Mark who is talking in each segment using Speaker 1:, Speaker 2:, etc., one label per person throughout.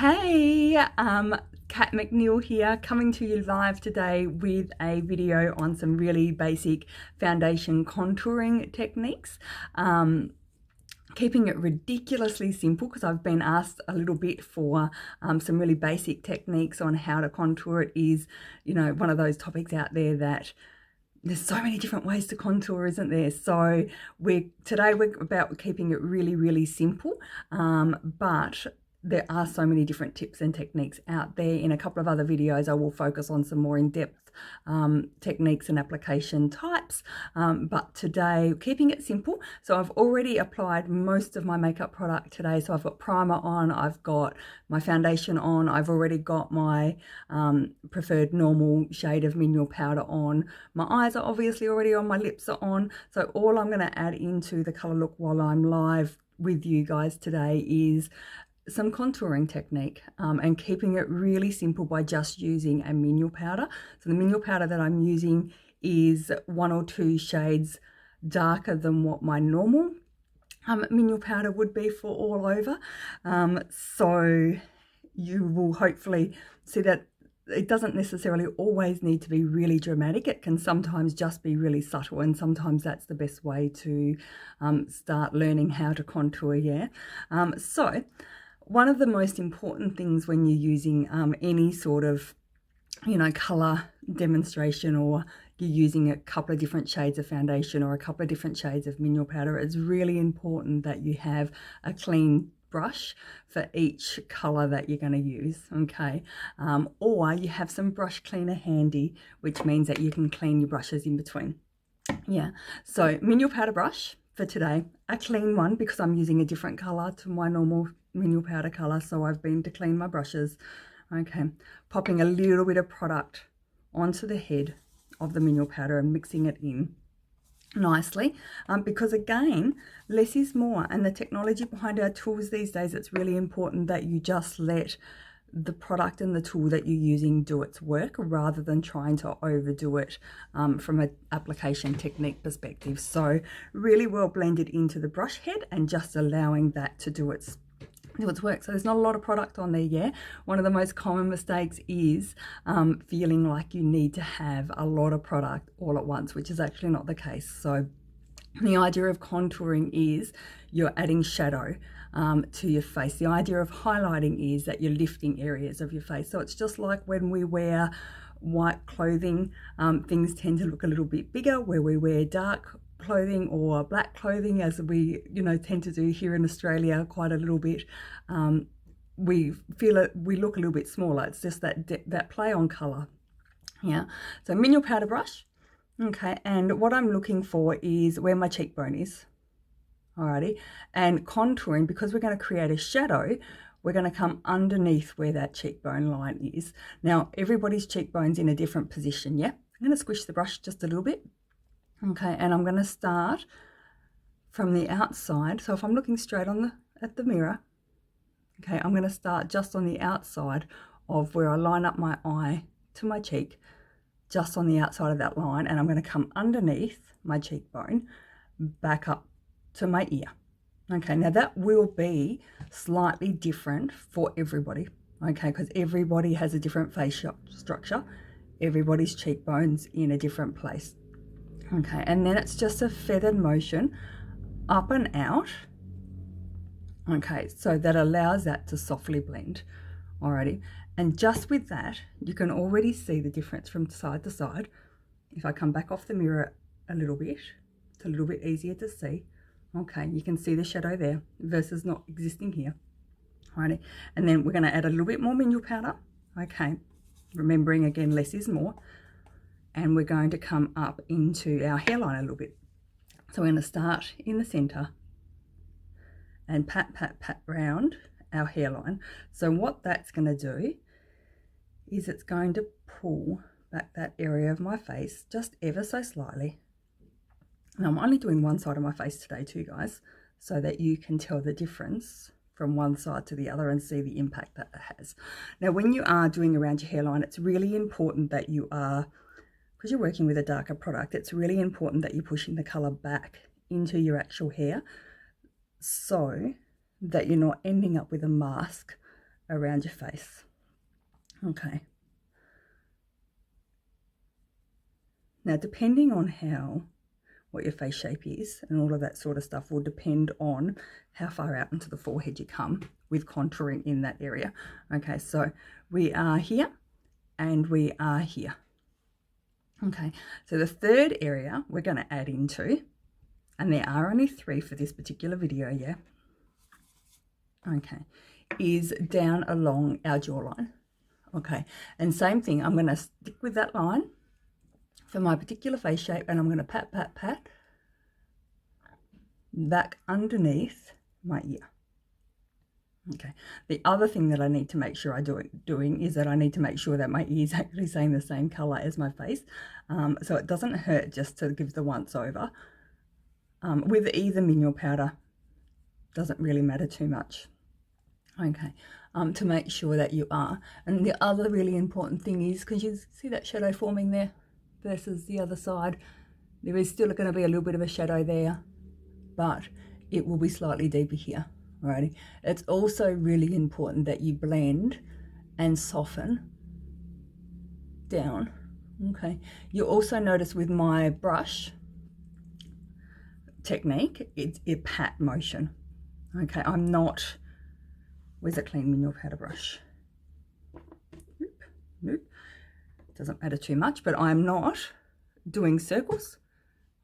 Speaker 1: Hey, Kat McNeil here, coming to you live today with a video on some really basic foundation contouring techniques. Keeping it ridiculously simple because I've been asked a little bit for some really basic techniques on how to contour. It is, one of those topics out there that there's so many different ways to contour, isn't there? So today we're about keeping it really, really simple, but there are so many different tips and techniques out there. In a couple of other videos, I will focus on some more in-depth techniques and application types. But today, keeping it simple. So I've already applied most of my makeup product today. So I've got primer on, I've got my foundation on, I've already got my preferred normal shade of mineral powder on. My eyes are obviously already on, my lips are on. So all I'm going to add into the color look while I'm live with you guys today is some contouring technique and keeping it really simple by just using a mineral powder. So the mineral powder that I'm using is 1 or 2 shades darker than what my normal mineral powder would be for all over. So you will hopefully see that it doesn't necessarily always need to be really dramatic. It can sometimes just be really subtle, and sometimes that's the best way to start learning how to contour, yeah? So one of the most important things when you're using any sort of, color demonstration, or you're using a couple of different shades of foundation or a couple of different shades of mineral powder, it's really important that you have a clean brush for each color that you're going to use, okay? Or you have some brush cleaner handy, which means that you can clean your brushes in between. Yeah, so mineral powder brush for today, a clean one because I'm using a different color to my normal mineral powder color, so I've been to clean my brushes. Okay, popping a little bit of product onto the head of the mineral powder and mixing it in nicely, because again, less is more, and the technology behind our tools these days, it's really important that you just let the product and the tool that you're using do its work rather than trying to overdo it from an application technique perspective. So really well blended into the brush head and just allowing that to do its work. So there's not a lot of product on there yet. One of the most common mistakes is feeling like you need to have a lot of product all at once, which is actually not the case. So the idea of contouring is you're adding shadow to your face. The idea of highlighting is that you're lifting areas of your face. So it's just like when we wear white clothing, things tend to look a little bit bigger. Where we wear dark clothing or black clothing, as we tend to do here in Australia quite a little bit, we look a little bit smaller. It's just that play on color. Yeah, so mineral powder brush. Okay, and what I'm looking for is where my cheekbone is. Alrighty, and contouring, because we're going to create a shadow, we're going to come underneath where that cheekbone line is. Now, everybody's cheekbone's in a different position, yeah? I'm going to squish the brush just a little bit. Okay, and I'm going to start from the outside. So if I'm looking straight at the mirror, okay, I'm going to start just on the outside of where I line up my eye to my cheek, just on the outside of that line, and I'm going to come underneath my cheekbone, back up to my ear. Okay, now that will be slightly different for everybody, okay, because everybody has a different face structure. Everybody's cheekbone's in a different place. Okay, and then it's just a feathered motion up and out. Okay, so that allows that to softly blend. Alrighty, and just with that, you can already see the difference from side to side. If I come back off the mirror a little bit, it's a little bit easier to see. Okay, you can see the shadow there versus not existing here. Alrighty, and then we're going to add a little bit more mineral powder. Okay, remembering again, less is more. And we're going to come up into our hairline a little bit. So we're going to start in the center and pat, pat, pat round our hairline. So what that's going to do is it's going to pull back that area of my face just ever so slightly. Now I'm only doing one side of my face today too, guys, so that you can tell the difference from one side to the other and see the impact that it has. Now when you are doing around your hairline, it's really important that you are, because you're working with a darker product, it's really important that you're pushing the color back into your actual hair so that you're not ending up with a mask around your face. Okay. Now, depending on what your face shape is and all of that sort of stuff will depend on how far out into the forehead you come with contouring in that area. Okay, so we are here and we are here. Okay, so the third area we're going to add into, and there are only 3 for this particular video, yeah? Okay, is down along our jawline. Okay, and same thing, I'm going to stick with that line for my particular face shape, and I'm going to pat, pat, pat back underneath my ear. Okay, the other thing that I need to make sure I doing is that I need to make sure that my ear is actually saying the same color as my face, so it doesn't hurt just to give the once over. With either mineral powder, doesn't really matter too much. Okay, to make sure that you are. And the other really important thing is, because you see that shadow forming there versus the other side, there is still going to be a little bit of a shadow there, but it will be slightly deeper here. Alrighty. It's also really important that you blend and soften down. Okay. You'll also notice with my brush technique, it's a pat motion. Okay, I'm not, where's a clean mineral powder brush? Nope. Doesn't matter too much, but I'm not doing circles.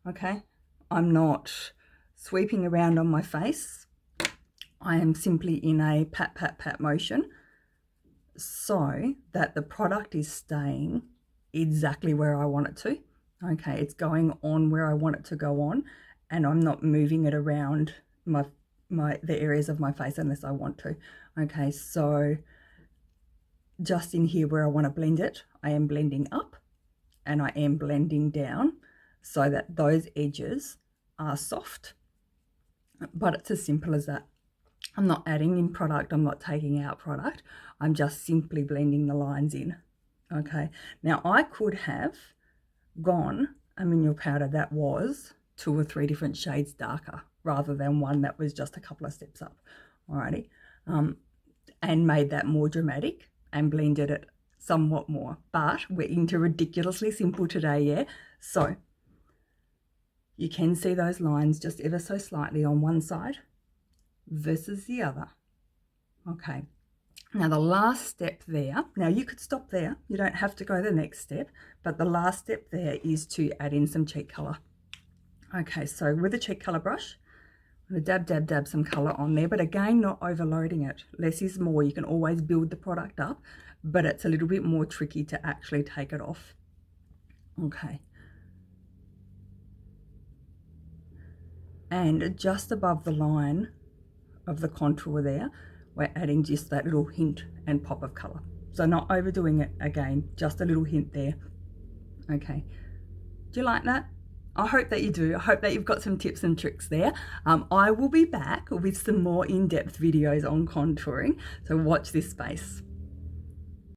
Speaker 1: Okay, I'm not sweeping around on my face. I am simply in a pat, pat, pat motion so that the product is staying exactly where I want it to. Okay, it's going on where I want it to go on, and I'm not moving it around the areas of my face unless I want to. Okay, so just in here where I want to blend it, I am blending up and I am blending down so that those edges are soft. But it's as simple as that. I'm not adding in product, I'm not taking out product, I'm just simply blending the lines in. Okay, now I could have gone a mineral powder that was 2 or 3 different shades darker rather than one that was just a couple of steps up. Alrighty, and made that more dramatic and blended it somewhat more, but we're into ridiculously simple today, yeah? So you can see those lines just ever so slightly on one side versus the other. Okay, now the last step there, now you could stop there, you don't have to go the next step, but the last step there is to add in some cheek color. Okay, so with a cheek color brush, I'm going to dab some color on there, but again, not overloading it. Less is more. You can always build the product up, but it's a little bit more tricky to actually take it off. Okay. And just above the line of the contour there, we're adding just that little hint and pop of color. So not overdoing it again, just a little hint there. Okay. Do you like that? I hope that you do. I hope that you've got some tips and tricks there. I will be back with some more in-depth videos on contouring, so watch this space.